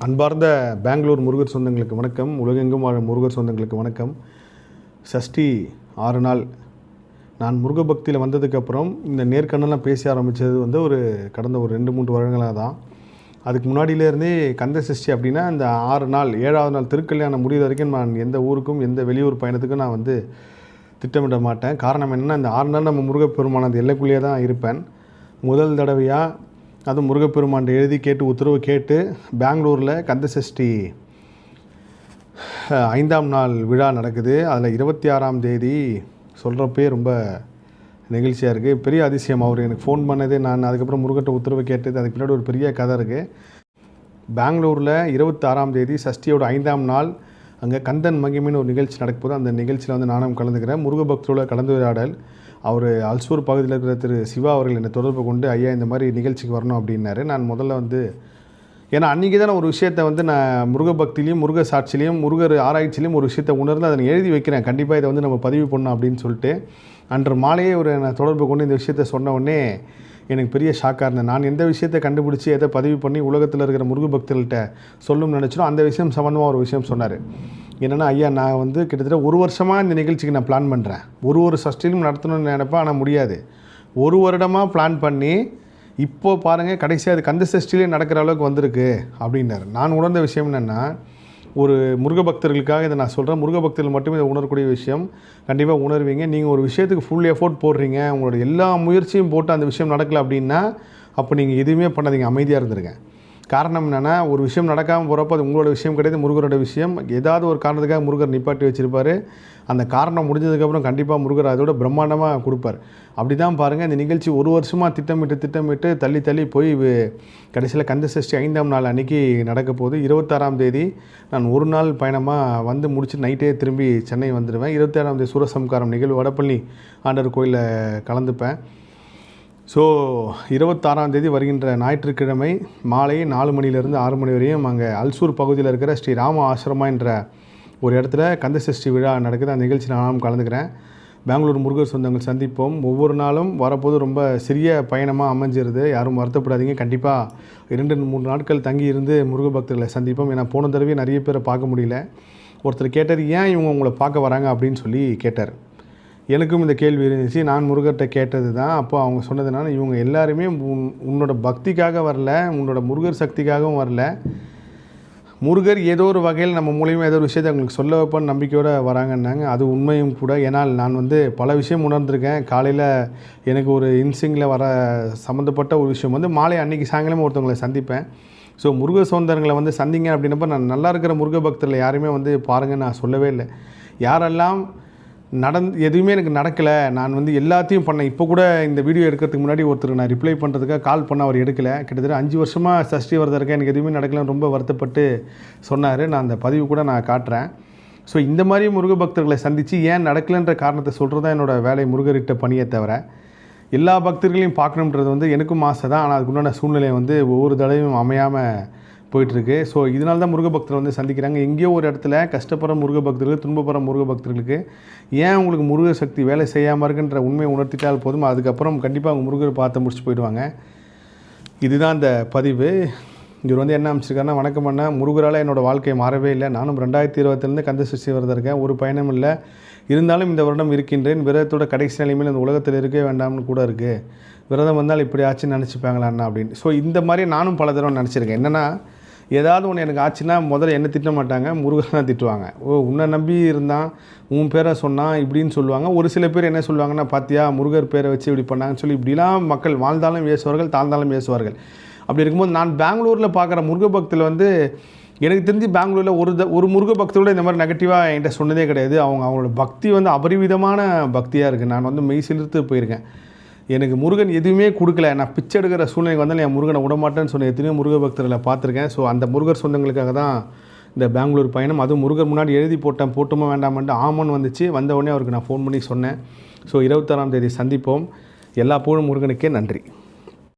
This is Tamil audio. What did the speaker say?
அன்பார்ந்த பெங்களூர் முருகர் சொந்தங்களுக்கு வணக்கம். உலகெங்கும் வாழும் முருகர் சொந்தங்களுக்கு வணக்கம். சஷ்டி 6 நாள் நான் முருக பக்தியில் வந்ததுக்கப்புறம் இந்த நேர்கண்ணெல்லாம் பேச ஆரம்பித்தது ஒரு கடந்த 2-3 வருடங்களாக தான். அதுக்கு முன்னாடியிலேருந்தே கந்த சஷ்டி அப்படின்னா இந்த 6 நாள் 7வது நாள் திருக்கல்யாணம் முடிகிற வரைக்கும் நான் எந்த ஊருக்கும் எந்த வெளியூர் பயணத்துக்கும் நான் திட்டமிட மாட்டேன். காரணம் என்னென்னா, இந்த 6 நாள் நம்ம முருகப்பெருமானது எல்லைக்குள்ளேயே தான் இருப்பேன். முதல் தடவையாக அதுவும் முருகப்பெருமான் எழுதி கேட்டு உத்தரவு கேட்டு பெங்களூரில் கந்த சஷ்டி 5ஆம் நாள் விழா நடக்குது. அதில் 26ஆம் தேதி சொல்கிறப்பே ரொம்ப நெகிழ்ச்சியாக இருக்குது. பெரிய அதிசயம். அவர் எனக்கு ஃபோன் பண்ணது, நான் அதுக்கப்புறம் முருகட்ட உத்தரவு கேட்டது, அதுக்கு பின்னாடி ஒரு பெரிய கதை இருக்குது. பெங்களூரில் 26ஆம் தேதி சஷ்டியோட 5ஆம் நாள் அங்கே கந்தன் மகிமைன்னு ஒரு நிகழ்ச்சி நடக்கும்போது அந்த நிகழ்ச்சியில் நானும் கலந்துக்கிறேன். முருக பக்தரோட கலந்துரையாடல். அவர் அல்சூர் பகுதியில் இருக்கிற திரு சிவா அவர்கள் என்னை தொடர்பு கொண்டு, ஐயா இந்த மாதிரி நிகழ்ச்சிக்கு வரணும் அப்படின்னாரு. நான் முதல்ல ஏன்னா அன்றைக்கி தான் ஒரு விஷயத்தை நான் முருக பக்திலையும் முருக சாட்சிலையும் முருகர் ஆராய்ச்சிலையும் ஒரு விஷயத்தை உணர்ந்து அதை எழுதி வைக்கிறேன். கண்டிப்பாக இதை நம்ம பதிவு பண்ணணும் அப்படின்னு சொல்லிட்டு அன்று மாலையே நான் தொடர்பு கொண்டு இந்த விஷயத்தை சொன்ன உடனே எனக்கு பெரிய ஷாக்காக இருந்தேன். நான் எந்த விஷயத்தை கண்டுபிடிச்சி எதை பதிவு பண்ணி உலகத்தில் இருக்கிற முருக பக்தர்கள்ட்ட சொல்லணும்னு நினச்சினோ அந்த விஷயம் சம்மந்தமாக ஒரு விஷயம் சொன்னார். என்னென்னா, ஐயா நான் கிட்டத்தட்ட 1 வருஷமாக இந்த நிகழ்ச்சிக்கு நான் பிளான் பண்ணுறேன். ஒரு சஷ்டிலும் நடத்தணும்னு நினைப்பேன், ஆனால் முடியாது. 1 வருடமாக பிளான் பண்ணி இப்போது பாருங்கள், கடைசியாக அது கந்த சஷ்டிலே நடக்கிற அளவுக்கு வந்திருக்கு அப்படின்னாரு. நான் உணர்ந்த விஷயம் என்னென்னா, ஒரு முருக பக்தர்களுக்காக இதை நான் சொல்கிறேன். முருக பக்தர்கள் மட்டுமே இதை உணரக்கூடிய விஷயம். கண்டிப்பாக உணர்வீங்க. நீங்கள் ஒரு விஷயத்துக்கு ஃபுல் எஃபோர்ட் போடுறீங்க, உங்களோட எல்லா முயற்சியும் போட்டு அந்த விஷயம் நடக்கலை அப்படின்னா அப்போ நீங்கள் எதுவுமே பண்ணாதீங்க, அமைதியாக இருந்துருங்க. காரணம் என்னென்னா, ஒரு விஷயம் நடக்காமல் போகிறப்போ அது உங்களோட விஷயம் கிடையாது, முருகரோட விஷயம். ஏதாவது ஒரு காரணத்துக்காக முருகர் நிப்பாட்டி வச்சுருப்பார். அந்த காரணம் முடிஞ்சதுக்கப்புறம் கண்டிப்பாக முருகர் அதோட பிரம்மாண்டமாக கொடுப்பார். அப்படி தான் பாருங்கள், இந்த நிகழ்ச்சி 1 வருஷமாக திட்டமிட்டு தள்ளி போய் கடைசியில் கந்த சஷ்டி 5ஆம் நாள் அன்றைக்கி நடக்க போகுது. 26ஆம் தேதி நான் 1 நாள் பயணமாக முடிச்சு நைட்டே திரும்பி சென்னை வந்துடுவேன். 26ஆம் தேதி சூரசம்காரம் நிகழ்வு வடபழனி ஆண்டவர் கோயிலில் கலந்துப்பேன். ஸோ 26ஆம் தேதி வருகின்ற ஞாயிற்றுக்கிழமை மாலை 4 மணிலேருந்து 6 மணி வரையும் அங்கே அல்சூர் பகுதியில் இருக்கிற ஸ்ரீ ராம ஆசிரமா என்ற ஒரு இடத்துல கந்த சஷ்டி விழா நடக்குது. அந்த நிகழ்ச்சி நானும் கலந்துக்கிறேன். பெங்களூர் முருகர் சொந்தங்கள் சந்திப்போம். ஒவ்வொரு நாளும் வரப்போது ரொம்ப சிறிய பயணமாக அமைஞ்சிருது. யாரும் வருத்தப்படாதீங்க. கண்டிப்பாக 2-3 நாட்கள் தங்கி இருந்து முருக பக்தர்களை சந்திப்போம். ஏன்னா போன தடவை நிறைய பேரை பார்க்க முடியல. ஒருத்தர் கேட்டார், ஏன் இவங்க உங்களை பார்க்க வராங்க அப்படின்னு சொல்லி கேட்டார். எனக்கும் இந்த கேள்வி இருந்துச்சு. நான் முருகர்கிட்ட கேட்டது தான். அப்போ அவங்க சொன்னதுனால, இவங்க எல்லாருமே உன்னோட பக்திக்காக வரல, உன்னோட முருகர் சக்திக்காகவும் வரல, முருகர் ஏதோ ஒரு வகையில் நம்ம மூலியமாக ஏதோ ஒரு விஷயத்தை அவங்களுக்கு சொல்ல வைப்பேன்னு நம்பிக்கையோடு வராங்கன்னாங்க. அது உண்மையும் கூட. ஏன்னால் நான் பல விஷயம் உணர்ந்திருக்கேன். காலையில் எனக்கு ஒரு இன்சிங்கில் வர சம்மந்தப்பட்ட ஒரு விஷயம் மாலை அன்றைக்கி சாயங்காலமாக ஒருத்தவங்களை சந்திப்பேன். ஸோ முருக சோந்தரங்களை சந்திங்க அப்படின்னப்போ, நான் நல்லா இருக்கிற முருக பக்தர்கள் யாருமே பாருங்கன்னு நான் சொல்லவே இல்லை. யாரெல்லாம் எதுவுமே எனக்கு நடக்கலை, நான் எல்லாத்தையும் பண்ணேன். இப்போ கூட இந்த வீடியோ எடுக்கிறதுக்கு முன்னாடி ஒருத்தருக்கு நான் ரிப்ளை பண்ணுறதுக்காக கால் பண்ண, அவர் எடுக்கலை. கிட்டத்தட்ட 5 வருஷமாக சஷ்டி விரதம் இருக்கேன், எனக்கு எதுவுமே நடக்கலைன்னு ரொம்ப வருத்தப்பட்டு சொன்னார். நான் அந்த பதிவு கூட நான் காட்டுறேன். ஸோ இந்த மாதிரி முருக பக்தர்களை சந்தித்து ஏன் நடக்கலைன்ற காரணத்தை சொல்கிறது தான் என்னோடய வேலை, முருகரிட்ட பணியை தவிர எல்லா பக்தர்களையும் பார்க்கணுன்றது எனக்கும் ஆசை தான். ஆனால் அதுக்குண்டான சூழ்நிலை ஒவ்வொரு தடவையும் அமையாமல் போயிட்டுருக்கு. ஸோ இதனால தான் முருக பக்தர்கள் சந்திக்கிறாங்க. எங்கேயோ ஒரு இடத்துல கஷ்டப்படுற முருக பக்தர்கள், துன்பப்படுற முருக பக்தர்களுக்கு ஏன் உங்களுக்கு முருக சக்தி வேலை செய்யாமல் இருக்குன்ற உண்மையை உணர்த்திட்டால் போதும். அதுக்கப்புறம் கண்டிப்பாக அவங்க முருகர் பார்த்து முடிச்சு போயிடுவாங்க. இதுதான் இந்த பதிவு. இவர் என்ன அமைச்சிருக்காருன்னா, வணக்கம் அண்ணா, முருகரால் என்னோடய வாழ்க்கை மாறவே இல்லை. நானும் 2020 கந்த சஷ்டி விரதம் இருக்கேன். ஒரு பயணம் இல்லை, இருந்தாலும் இந்த வருடம் இருக்கின்றேன். விரதத்தோட கடைசி நிலைமையில் இந்த உலகத்தில் இருக்கவே வேண்டாம்னு கூட இருக்குது. விரதம் வந்தால் இப்படி ஆச்சுன்னு நினச்சிப்பாங்களா அண்ணா அப்படின்னு. ஸோ இந்த மாதிரி நானும் பல தடவை நினச்சிருக்கேன். என்னென்னா, ஏதாவது ஒன்று எனக்கு ஆச்சுன்னா முதல்ல என்ன திட்ட மாட்டாங்க, முருகன் தான் திட்டுவாங்க. உன்னை நம்பி இருந்தான், உன் பேரை சொன்னான் இப்படின்னு சொல்லுவாங்க. ஒரு சில பேர் என்ன சொல்லுவாங்கன்னா, பார்த்தியா முருகர் பேரை வச்சு இப்படி பண்ணாங்கன்னு சொல்லி இப்படிலாம் மக்கள் வாழ்ந்தாலும் பேசுவார்கள், தாழ்ந்தாலும் பேசுவார்கள். அப்படி இருக்கும்போது நான் பெங்களூரில் பார்க்குற முருக பக்தியில் எனக்கு தெரிஞ்சு பெங்களூரில் ஒரு முருக பக்தரோட இந்த மாதிரி நெகட்டிவாக என்கிட்ட சொன்னதே கிடையாது. அவங்களோட பக்தி அபரிவிதமான பக்தியாக இருக்குது. நான் மெய் சிலிர்த்து போயிருக்கேன். எனக்கு முருகன் எதுவுமே கொடுக்கல, நான் பிச்சை எடுக்கிற சூழ்நிலைக்கு வந்தாலும் என் முருகனை விடமாட்டேன்னு சொன்ன எத்தனையோ முருக பக்தர்களை பார்த்துருக்கேன். ஸோ அந்த முருகர் சொந்தங்களுக்காக தான் இந்த பெங்களூர் பயணம். அதுவும் முருகர் முன்னாடி எழுதி போட்டுமா வேண்டாமன்ட்டு ஆமான்னு வந்துச்சு. வந்த உடனே அவருக்கு நான் ஃபோன் பண்ணி சொன்னேன். ஸோ 26ஆம் தேதி சந்திப்போம். எல்லா புகழும் முருகனுக்கே. நன்றி.